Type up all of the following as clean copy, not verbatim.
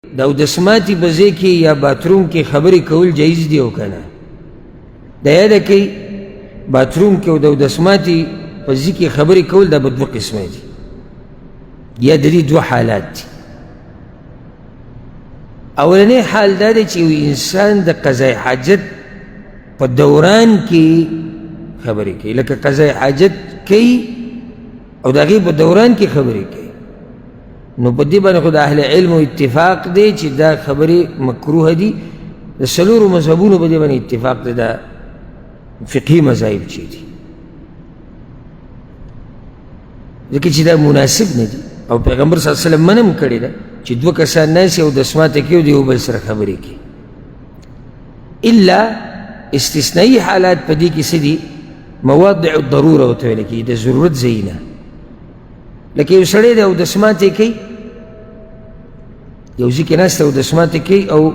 دا اودسماتی په ځای کې یا باتروم کې خبرې کول جایز دي او که نه؟ دا یاده کوي باتروم کې او د اودسماتی په ځای کې خبرې کول دا به دوه قسمه دي، یا د دې دوه حالات دي. اولنی حال دا دی چې یو انسان د قضای حاجت په دوران کې خبرې کوي، لکه قضای حاجت کوي او د هغې په دوران کې خبرې کوي، نو په دې باندې خو د اهل علمو اتفاق دی چې دا خبرې مکروه دي. د څلورو مذهبونو په دې باندې اتفاق دی، دا فقهي مذاهب چې دي، ځکه چې دا مناسب نه دي. او پیغمبر صلی الله علیه وسلم منم کړې ده چې دوه کسان ناست او دسماته کوي او د یو بل سره خبرې کوي، الا استثنائي حالات په دې کې څه دي؟ مواضع الضروره ورته ویل کېږي، د ضرورت ځایونه، لکه یو سړی دی او دسماته کوي، یو ځای کې ناست او دسماته کوي او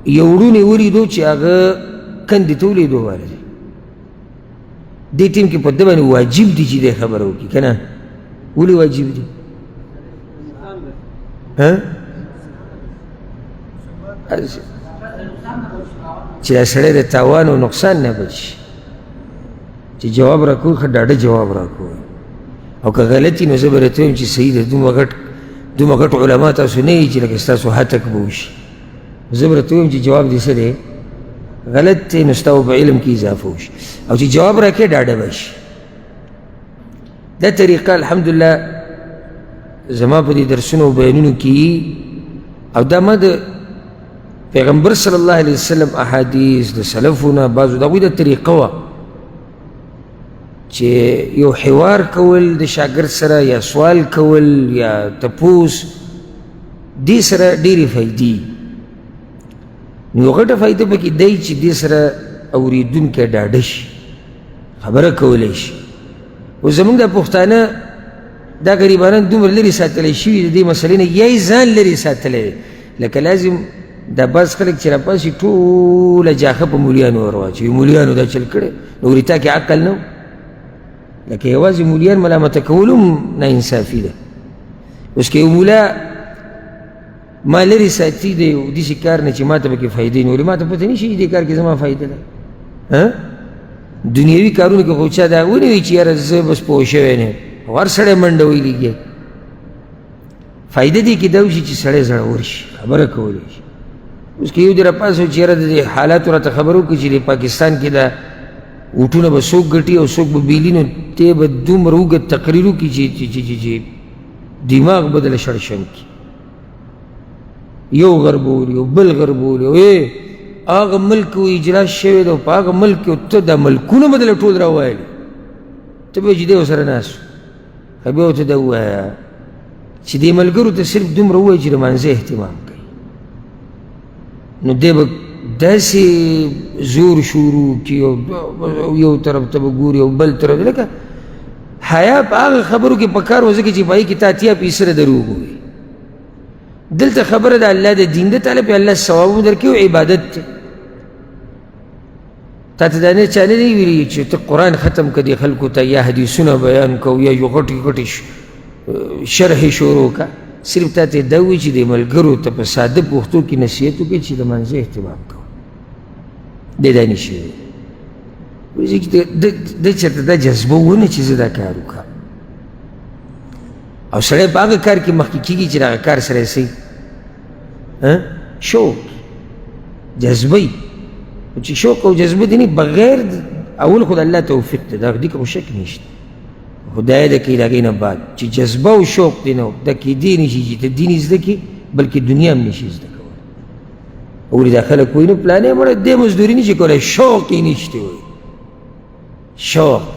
یو وړونی ولیدو چې هغه کندې ته ولیدو واله دی، دې ټیم کې په ده باندې واجب دي چې دی خبره وکړي که نه؟ ولې واجب دي؟ چې دا سړی د تاوان او نقصان نه بچي، چې جواب را کوي ښه ډاډه جواب را کوي، او که غلطي نو زه به راته وایم چې صحیح ده، دومره غټ علما تاسو نه یي چې لکه ستاسو هتک به وشي، زه به راته وایم چې جواب دې څه دی غلط دی، نو ستا په علم کې اضافه وشي، او چې جواب را کوي ډاډه به شي. دا طریقه الحمدلله زما په دې درسونو او بیانونو کې، او دا ما د پیغمبر صلی الله علیه وسلم احادیث د سلفونه بعضو د هغوی د طریقه وه چې یو حوار کول د شاګرد سره یا سوال کول یا تپوس، دې سره ډېرې فایدې، نو یو غټه فایده پکې دی چې دې سره اورېدونکی ډاډه شي، خبره کولی شي. اوس زموږ دا پښتانه دا غریبانان دومره لرې ساتلی شوي د دې مسلې نه، یا یې ځان لرې ساتلی دی، لکه لازم دا بعض خلک چې راپاسي ټوله جاښه په مولیانو ور واچوي، مولیانو دا چل کړی، نو ورې تا کې عقل نه و، لکه یوازې مولیان ملامته کول هم ناانصافي ده. اوس که یو مولا ما لرې ساتي دی یو داسې کار نه چې ما ته پکې فایدې نه ولې ما ته پته نه شي چې دې کار کې زما فایده ده؟ دنیوي کارونو کې خو چا دا ونه وایي چې یاره زه بس پوه شوی نه یم، هر سړی منډه ویلي کېږي. فایده دې کې دا وشي چې سړی زړور شي، خبره کولی شي. اوس که یو دې راپاڅ چې یاره د دې حالاتو راته خبر وکړي چې د پاکستان کې دا اوټونه به څوک ګټي او څوک به بیلي، نو تی به دومره اوږد تقریر وکړي چې دماغ به دله شړشم کړي، یو غر به ولي او بل غر به ولي، او هغه ملک و اجلاس شوی دی او په هغه ملک کې ته دا ملکونه به دله ټول راوایلي، ته به چې دی ورسره ناست و، بیا ورته دا ووایه چې دې ملګرو ته صرف دومره ووایي چې د مانځه اهتمام کوي، نو دی به داسې زور شروع کړي او یو طرف ته به ګوري او بل طرف، لکه حیا په هغه خبرو کې پکار و ځکه چې په هغې کې تا اتیا فیصده دروغ ووایي. دلته خبره د الله د دین ده، تعالی پې الله ثواب هم درکوي او عبادت دی. تا ته دا نه چا نه دی ویلي چې ته قرآن ختم کړه دې خلکو ته، یا حدیثونه بیان کو، یا یو غټې غټې شرحې شروع که، صرف تا ته دا وایي چې دې ملګرو ته په ساده پښتو کې نصیحت وکړي چې د مانځه اهتمام کوه، دی دا نشي ویلی، ده چېرته دا جذبه ونه چې زه دا کار وکړم، او سړی په هغه کار کې مخکې کېږي چې د هغه کار سره یې شوق جذبه، چې شوق او جذبه دي نه بغیر اول خو د الله توفیق دی، دا دې کې خو شک نشته، خدای ده کوي د هغې نه بعد چې جذبه او شوق دی نو دا کېدی نشي چې ته دین زده کړي بلکې دنیا هم نشي زده کولی. اولې دا خلک وایي نو پلانې مړه دې مزدوري نشي کولی، شوق یې نشته وایي، شوق.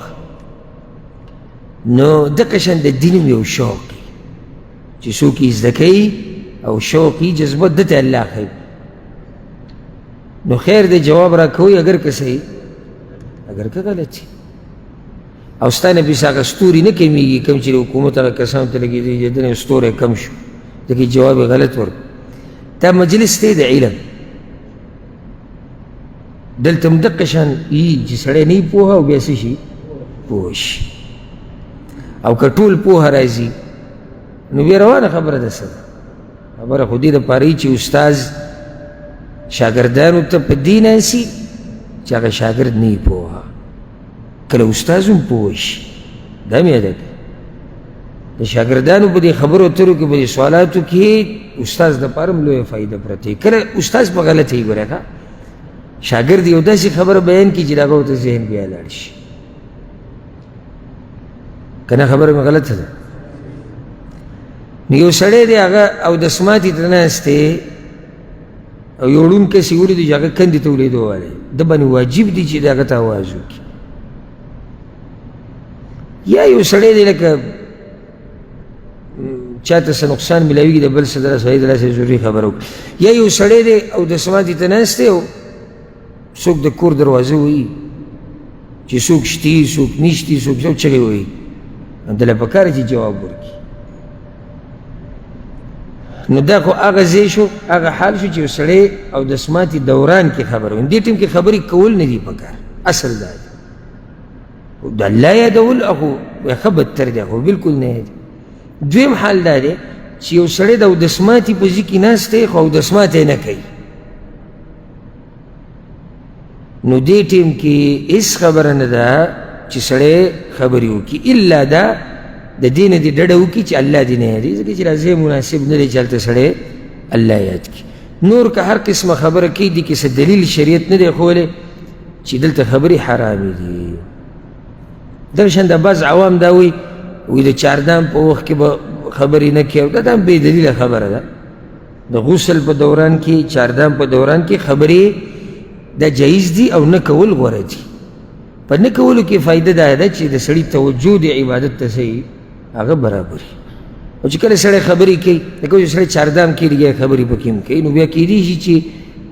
نو دقه شان د دین هم یو شوق چې څوک یې زده کوي او شوق یې جذبه ده ته الله ښیي، نو خیر دی جواب را کوي اگر که صحیح اگر که غلط شي، او ستا نه بس هغه ستوري نه کمیږي کوم چې د حکومت هغه کسانو ته لګېدي چې دنه ستوری کم شو، ځکه جواب یې غلط ورکړ. دا مجلس دی د علم، دلته هم دقه شان یي چې سړی نه وي پوهه او بیا څه شي پوه شي، او که ټول پوهه راځي نو بیا روانه خبره ده څه ده، خبره خو دې دپاره وي چې استاذ شاګردانو ته په دې ناسي چې هغه شاګرد نه وي پوهه، کله استاذ هم پوه شي. دا مې یاده کړه د شاګردانو په دې خبرو اترو کې په دې سوالاتو کې استاذ دپاره هم لویه فایده پرته وي. کله استاذ په غلطه وي، ګوره ښه شاګرد یو داسې خبره بیان کړي چې د هغه ورته ذهن بیا لاړ شي، که نه خبره مې غلطه ده. نو یو سړی دی هغه اودسماتي ته ناست دی او یو ړوند کس یې ولیدو چې هغه کندې ته ولیدو والی، ده باندې واجب دی چې د هغه ته اواز وکړي. یا یو سړی دی لکه چاته څه نقصان ملاویږي د بل څه داسې وایي داسې ضروري خبره وکړي. یا یو سړی دی اودسماتي ته ناست دی او څوک د کور دروازه وهي چې څوک شتي څوک نشتي څوک چغې وهي، دله پکار چې جواب ورکړي. نو دا خو هغه ځای شو، هغه حال شو چې یو سړی اودسماتي دوران کې خبره وي. دې ټیم کې خبرې کول نه دي پکار، اصل دا دی. د الله یادول خو ښه بدتر دی، خو بلکل نه یادي. دویم حال دا دی چې یو سړی د اودسماتي په ځای کې ناست دی خو اودسمات یې نه کوي، نو دې ټیم کې هېڅ خبره نه ده چې سړی خبرې وکړي، الا دا د دې نه دې ډډه وکړي چې الله دې نه یادوي، ځکه چې دا ځای مناسب نه دی چې هلته سړی الله یاد کړي. نور که هر قسمه خبره کوي، دې کې څه دلیل شریعت نه دی ښوولی چې دلته خبرې حرامې دي. دغه شان د بعض عوام دا وایي د چاردام په وخت کې به خبرې نه کوي، دا هم بې دلیله خبره ده. د غسل په دوران کې، چاردام په دوران کې خبرې دا جایز دي او نه کول غوره دي. په نه کولو کې فایده دا ده چې د سړي توجه د عبادت ته صحیح هغه برابري. او چې کله سړی خبرې کوي، لکه چې سړی چاردام کې لګیا خبرې پکې هم کوي، نو بیا کیدای شي چې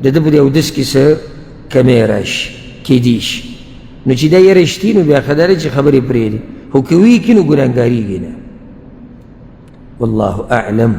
د ده په دې اودس کې څه کمی راشي، کیدای شي. نو چې دا یې رښتي نو بیا ښه ده چې خبرې پرېږدي، خو که ویې کړي نو ګناهګارېږي نه. والله اعلم.